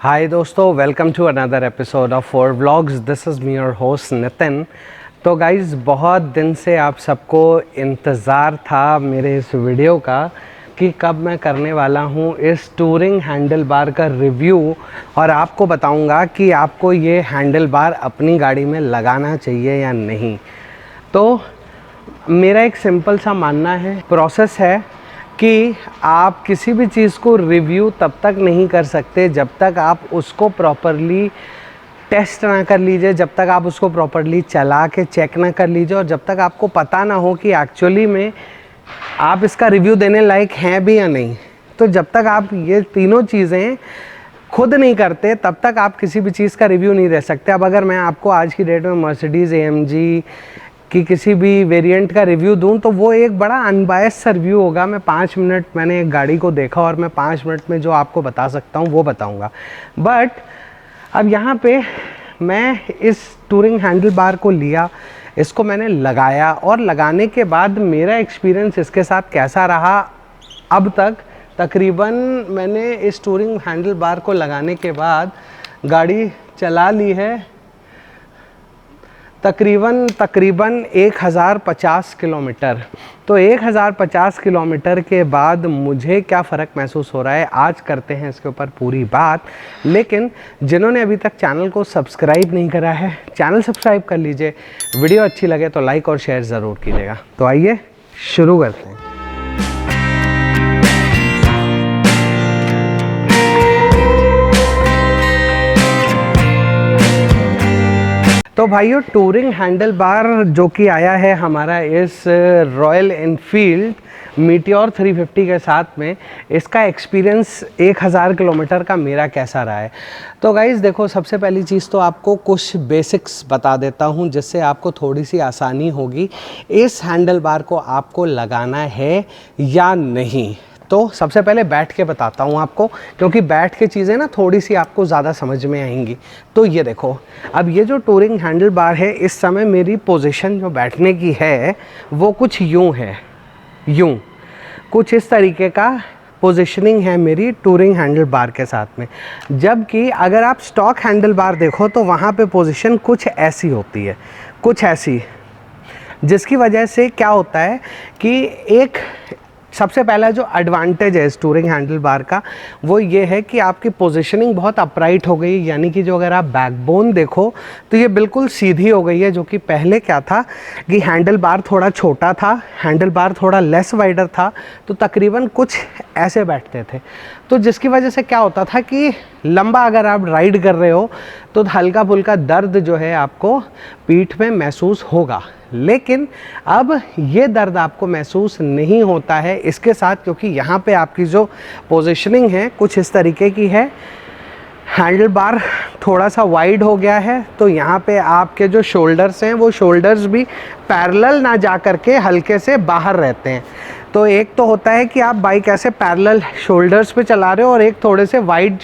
हाय दोस्तों, welcome to another episode of four vlogs. This is me your host Nitin. तो guys, बहुत दिन से आप सबको इंतज़ार था मेरे इस वीडियो का कि कब मैं करने वाला हूँ इस टूरिंग हैंडल बार का रिव्यू और आपको बताऊँगा कि आपको ये हैंडल बार अपनी गाड़ी में लगाना चाहिए या नहीं। तो मेरा एक सिंपल सा मानना है, प्रोसेस है कि आप किसी भी चीज़ को रिव्यू तब तक नहीं कर सकते जब तक आप उसको प्रॉपरली टेस्ट ना कर लीजिए, जब तक आप उसको प्रॉपरली चला के चेक ना कर लीजिए और जब तक आपको पता ना हो कि एक्चुअली में आप इसका रिव्यू देने लायक हैं भी या नहीं। तो जब तक आप ये तीनों चीज़ें खुद नहीं करते तब तक आप किसी भी चीज़ का रिव्यू नहीं दे सकते। अब अगर मैं आपको आज की डेट में मर्सिडीज़ AMG कि किसी भी वेरिएंट का रिव्यू दूं तो वो एक बड़ा अनबायस्ड सा रिव्यू होगा। मैं 5 मिनट मैंने एक गाड़ी को देखा और मैं 5 मिनट में जो आपको बता सकता हूं वो बताऊंगा। बट अब यहाँ पे मैं इस टूरिंग हैंडल बार को लिया, इसको मैंने लगाया और लगाने के बाद मेरा एक्सपीरियंस इसके साथ कैसा रहा। अब तक तकरीबन मैंने इस टूरिंग हैंडल बार को लगाने के बाद गाड़ी चला ली है तकरीबन 1050 किलोमीटर। तो 1050 किलोमीटर के बाद मुझे क्या फ़र्क महसूस हो रहा है आज करते हैं इसके ऊपर पूरी बात। लेकिन जिन्होंने अभी तक चैनल को सब्सक्राइब नहीं करा है, चैनल सब्सक्राइब कर लीजिए। वीडियो अच्छी लगे तो लाइक और शेयर ज़रूर कीजिएगा। तो आइए शुरू करते हैं। तो भाइयों, टूरिंग हैंडल बार जो कि आया है हमारा इस रॉयल एनफील्ड मीटियोर 350 के साथ में, इसका एक्सपीरियंस 1000 किलोमीटर का मेरा कैसा रहा है। तो गाइज़ देखो, सबसे पहली चीज़ तो आपको कुछ बेसिक्स बता देता हूं जिससे आपको थोड़ी सी आसानी होगी इस हैंडल बार को आपको लगाना है या नहीं। तो सबसे पहले बैठ के बताता हूँ आपको, क्योंकि बैठ के चीज़ें ना थोड़ी सी आपको ज़्यादा समझ में आएंगी। तो ये देखो, अब ये जो टूरिंग हैंडल बार है, इस समय मेरी पोजीशन जो बैठने की है वो कुछ यूँ है, यूँ कुछ इस तरीके का पोजीशनिंग है मेरी टूरिंग हैंडल बार के साथ में। जबकि अगर आप स्टॉक हैंडल बार देखो तो वहाँ पे पोजीशन कुछ ऐसी होती है, कुछ ऐसी, जिसकी वजह से क्या होता है कि एक सबसे पहला जो एडवांटेज है इस टूरिंग हैंडल बार का वो ये है कि आपकी पोजीशनिंग बहुत अपराइट हो गई। यानी कि जो अगर आप बैकबोन देखो तो ये बिल्कुल सीधी हो गई है। जो कि पहले क्या था कि हैंडल बार थोड़ा छोटा था, हैंडल बार थोड़ा लेस वाइडर था, तो तकरीबन कुछ ऐसे बैठते थे। तो जिसकी वजह से क्या होता था कि लंबा अगर आप राइड कर रहे हो तो हल्का फुल्का दर्द जो है आपको पीठ में महसूस होगा। लेकिन अब ये दर्द आपको महसूस नहीं होता है इसके साथ, क्योंकि यहाँ पे आपकी जो पोजीशनिंग है कुछ इस तरीके की है। हैंडल बार थोड़ा सा वाइड हो गया है, तो यहाँ पे आपके जो शोल्डर्स हैं वो शोल्डर्स भी पैरेलल ना जा करके हल्के से बाहर रहते हैं। तो एक तो होता है कि आप बाइक ऐसे पैरेलल शोल्डर्स पे चला रहे हो और एक थोड़े से वाइड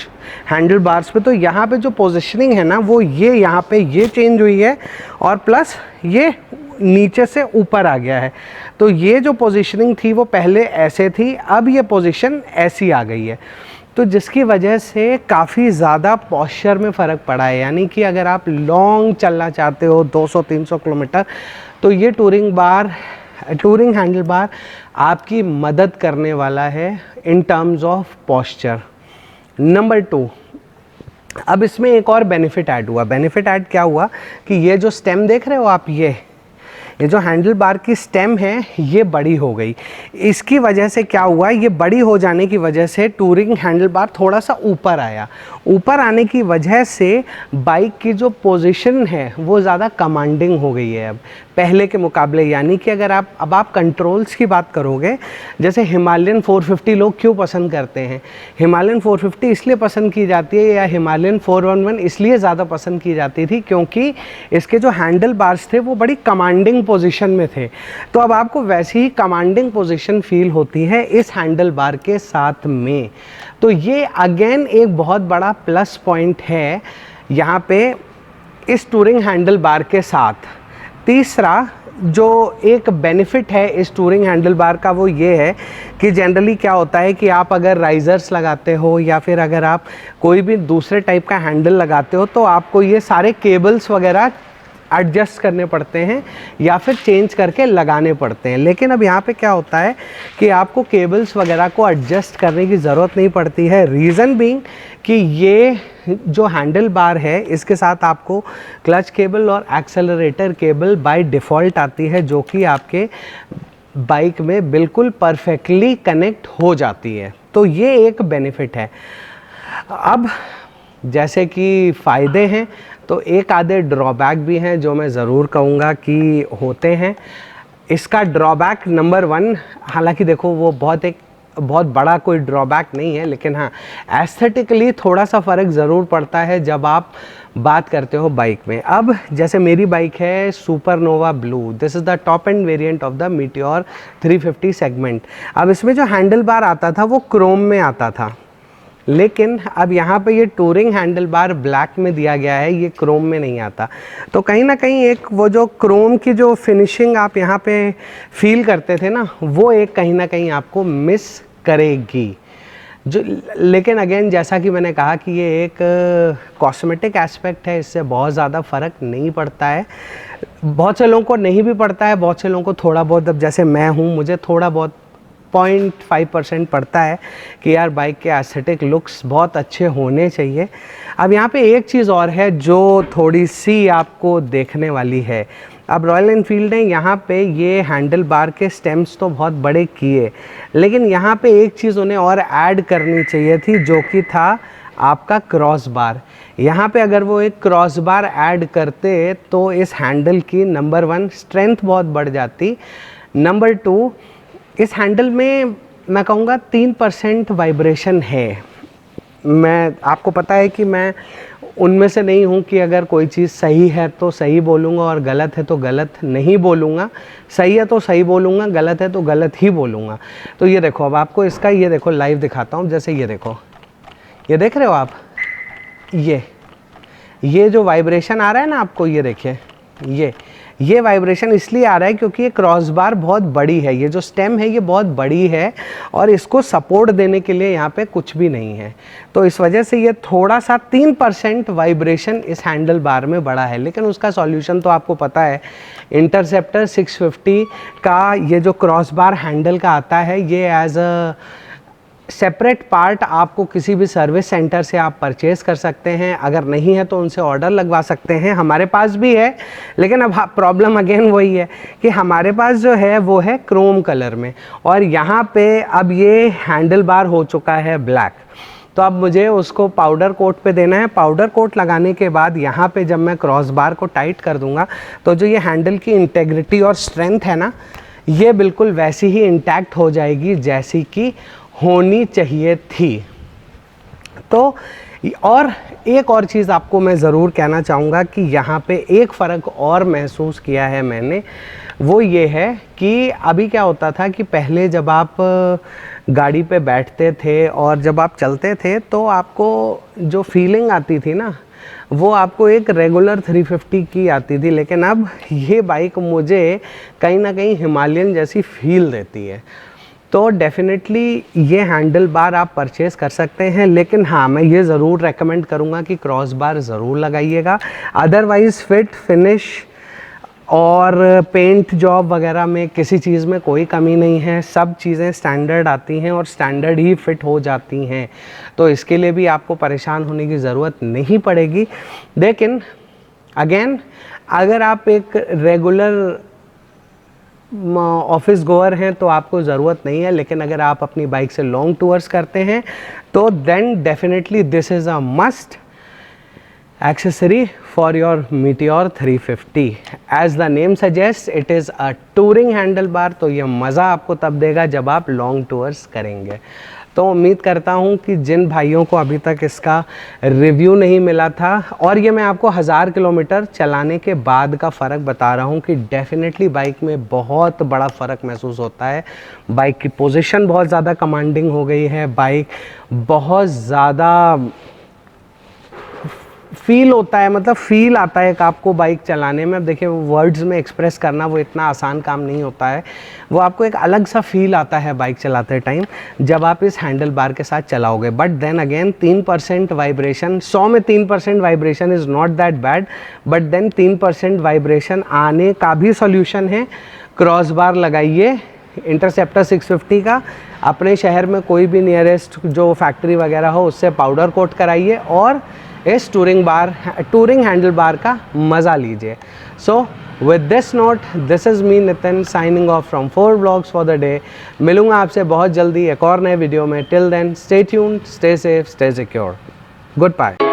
हैंडल बार्स पे। तो यहाँ पे जो पोजीशनिंग है ना वो ये यहाँ पे ये चेंज हुई है और प्लस ये नीचे से ऊपर आ गया है। तो ये जो पोजीशनिंग थी वो पहले ऐसे थी, अब ये पोजीशन ऐसी आ गई है। तो जिसकी वजह से काफ़ी ज़्यादा पॉस्चर में फ़र्क पड़ा है। यानी कि अगर आप लॉन्ग चलना चाहते हो 200-300 किलोमीटर, तो ये टूरिंग हैंडल बार आपकी मदद करने वाला है in terms of posture. Number 2, अब इसमें एक और बेनिफिट ऐड हुआ। बेनिफिट ऐड क्या हुआ कि ये जो स्टेम देख रहे हो आप, ये जो हैंडल बार की स्टेम है ये बड़ी हो गई। इसकी वजह से क्या हुआ, ये बड़ी हो जाने की वजह से टूरिंग हैंडल बार थोड़ा सा ऊपर आया। ऊपर आने की वजह से बाइक की जो पोजीशन है वो ज़्यादा कमांडिंग हो गई है अब पहले के मुकाबले। यानी कि अगर आप कंट्रोल्स की बात करोगे, जैसे हिमालयन 450 लोग क्यों पसंद करते हैं, हिमालयन 450 इसलिए पसंद की जाती है या हिमालयन 411 इसलिए ज़्यादा पसंद की जाती थी क्योंकि इसके जो हैंडल बार्स थे वो बड़ी कमांडिंग पोजीशन में थे। तो अब आपको वैसी ही कमांडिंग पोजीशन फील होती है इस हैंडल बार के साथ में। तो ये अगेन एक बहुत बड़ा प्लस पॉइंट है यहाँ पे इस टूरिंग हैंडल बार के साथ। तीसरा, जो एक बेनिफिट है इस टूरिंग हैंडल बार का वो ये है कि जनरली क्या होता है कि आप अगर राइज़र्स लगाते हो या फिर अगर आप कोई भी दूसरे टाइप का हैंडल लगाते हो तो आपको ये सारे केबल्स वगैरह एडजस्ट करने पड़ते हैं या फिर चेंज करके लगाने पड़ते हैं। लेकिन अब यहाँ पे क्या होता है कि आपको केबल्स वगैरह को एडजस्ट करने की ज़रूरत नहीं पड़ती है। रीज़न बीइंग कि ये जो हैंडल बार है इसके साथ आपको क्लच केबल और एक्सेलरेटर केबल बाय डिफ़ॉल्ट आती है, जो कि आपके बाइक में बिल्कुल परफेक्टली कनेक्ट हो जाती है। तो ये एक बेनिफिट है। अब जैसे कि फ़ायदे हैं तो एक आधे ड्रॉबैक भी हैं जो मैं ज़रूर कहूँगा कि होते हैं। इसका ड्रॉबैक नंबर 1, हालांकि देखो वो बहुत बड़ा कोई ड्रॉबैक नहीं है, लेकिन हाँ एस्थेटिकली थोड़ा सा फ़र्क ज़रूर पड़ता है जब आप बात करते हो बाइक में। अब जैसे मेरी बाइक है supernova blue, this is the top end variant of the meteor 350 segment. अब इसमें जो हैंडल बार आता था वो क्रोम में आता था, लेकिन अब यहाँ पे ये टूरिंग हैंडल बार ब्लैक में दिया गया है, ये क्रोम में नहीं आता। तो कहीं ना कहीं एक वो जो क्रोम की जो फिनिशिंग आप यहाँ पे फील करते थे ना, वो एक कहीं ना कहीं आपको मिस करेगी। जो लेकिन अगेन जैसा कि मैंने कहा कि ये एक कॉस्मेटिक एस्पेक्ट है, इससे बहुत ज़्यादा फ़र्क नहीं पड़ता है। बहुत से लोगों को नहीं भी पड़ता है, बहुत से लोगों को थोड़ा बहुत, अब जैसे मैं हूँ मुझे थोड़ा बहुत 0.5% पड़ता है कि यार बाइक के एस्थेटिक लुक्स बहुत अच्छे होने चाहिए। अब यहाँ पे एक चीज़ और है जो थोड़ी सी आपको देखने वाली है। अब रॉयल एनफील्ड ने यहाँ पे ये हैंडल बार के स्टेम्स तो बहुत बड़े किए, लेकिन यहाँ पे एक चीज़ उन्हें और ऐड करनी चाहिए थी, जो कि था आपका क्रॉस बार। यहाँ पे अगर वो एक क्रॉस बार ऐड करते तो इस हैंडल की नंबर 1 स्ट्रेंथ बहुत बढ़ जाती, नंबर 2 इस हैंडल में मैं कहूँगा 3% वाइब्रेशन है। मैं आपको पता है कि मैं उनमें से नहीं हूँ कि अगर कोई चीज़ सही है तो सही बोलूँगा और गलत है तो गलत नहीं बोलूँगा, सही है तो सही बोलूँगा, गलत है तो गलत ही बोलूँगा। तो ये देखो, अब आपको इसका ये देखो लाइव दिखाता हूँ। जैसे ये देखो, ये देख रहे हो आप, ये जो वाइब्रेशन आ रहा है ना आपको, ये देखिए ये वाइब्रेशन इसलिए आ रहा है क्योंकि ये क्रॉस बार बहुत बड़ी है, ये जो स्टेम है ये बहुत बड़ी है और इसको सपोर्ट देने के लिए यहाँ पे कुछ भी नहीं है। तो इस वजह से ये थोड़ा सा 3% वाइब्रेशन इस हैंडल बार में बड़ा है। लेकिन उसका सॉल्यूशन तो आपको पता है, इंटरसेप्टर 650 का ये जो क्रॉस बार हैंडल का आता है, ये एज अ सेपरेट पार्ट आपको किसी भी सर्विस सेंटर से आप परचेज़ कर सकते हैं। अगर नहीं है तो उनसे ऑर्डर लगवा सकते हैं। हमारे पास भी है, लेकिन अब प्रॉब्लम अगेन वही है कि हमारे पास जो है वो है क्रोम कलर में, और यहाँ पे अब ये हैंडल बार हो चुका है ब्लैक। तो अब मुझे उसको पाउडर कोट पे देना है। पाउडर कोट लगाने के बाद यहाँ पे जब मैं क्रॉस बार को टाइट कर दूँगा तो जो ये हैंडल की इंटेग्रिटी और स्ट्रेंथ है ना, ये बिल्कुल वैसी ही इंटैक्ट हो जाएगी जैसी कि होनी चाहिए थी। तो और एक और चीज़ आपको मैं ज़रूर कहना चाहूँगा कि यहाँ पे एक फ़र्क और महसूस किया है मैंने, वो ये है कि अभी क्या होता था कि पहले जब आप गाड़ी पे बैठते थे और जब आप चलते थे तो आपको जो फीलिंग आती थी ना, वो आपको एक रेगुलर 350 की आती थी। लेकिन अब ये बाइक मुझे कहीं ना कहीं हिमालयन जैसी फील देती है। तो डेफिनेटली ये हैंडल बार आप परचेज़ कर सकते हैं, लेकिन हाँ मैं ये ज़रूर रेकमेंड करूँगा कि क्रॉस बार ज़रूर लगाइएगा। अदरवाइज़ फिट, फिनिश और पेंट जॉब वगैरह में किसी चीज़ में कोई कमी नहीं है। सब चीज़ें स्टैंडर्ड आती हैं और स्टैंडर्ड ही फिट हो जाती हैं, तो इसके लिए भी आपको परेशान होने की ज़रूरत नहीं पड़ेगी। लेकिन अगेन अगर आप एक रेगुलर ऑफिस गोअर हैं तो आपको ज़रूरत नहीं है, लेकिन अगर आप अपनी बाइक से लॉन्ग टूर्स करते हैं तो then definitely this is a must accessory for your Meteor 350. As the name suggests, it is a touring handlebar। तो ये मज़ा आपको तब देगा जब आप लॉन्ग टूर्स करेंगे। तो उम्मीद करता हूँ कि जिन भाइयों को अभी तक इसका रिव्यू नहीं मिला था, और ये मैं आपको 1000 किलोमीटर चलाने के बाद का फ़र्क बता रहा हूँ कि डेफिनेटली बाइक में बहुत बड़ा फ़र्क महसूस होता है। बाइक की पोजीशन बहुत ज़्यादा कमांडिंग हो गई है, बाइक बहुत ज़्यादा फील होता है, मतलब फील आता है एक आपको बाइक चलाने में। अब देखिए वर्ड्स में एक्सप्रेस करना वो इतना आसान काम नहीं होता है, वो आपको एक अलग सा फील आता है बाइक चलाते टाइम जब आप इस हैंडल बार के साथ चलाओगे। बट देन अगेन 3% वाइब्रेशन, 100 में 3% vibration is not that bad, but then 3% vibration आने का भी सॉल्यूशन है। क्रॉस बार लगाइए इंटरसेप्टर 650 का, अपने शहर में कोई भी नियरेस्ट जो फैक्ट्री वगैरह हो उससे पाउडर कोट कराइए और इस टूरिंग हैंडल बार का मज़ा लीजिए। So with this note, this is me Nitin signing off from 4 vlogs for the day. मिलूंगा आपसे बहुत जल्दी एक और नए वीडियो में। Till then stay tuned, stay safe, stay secure, good bye.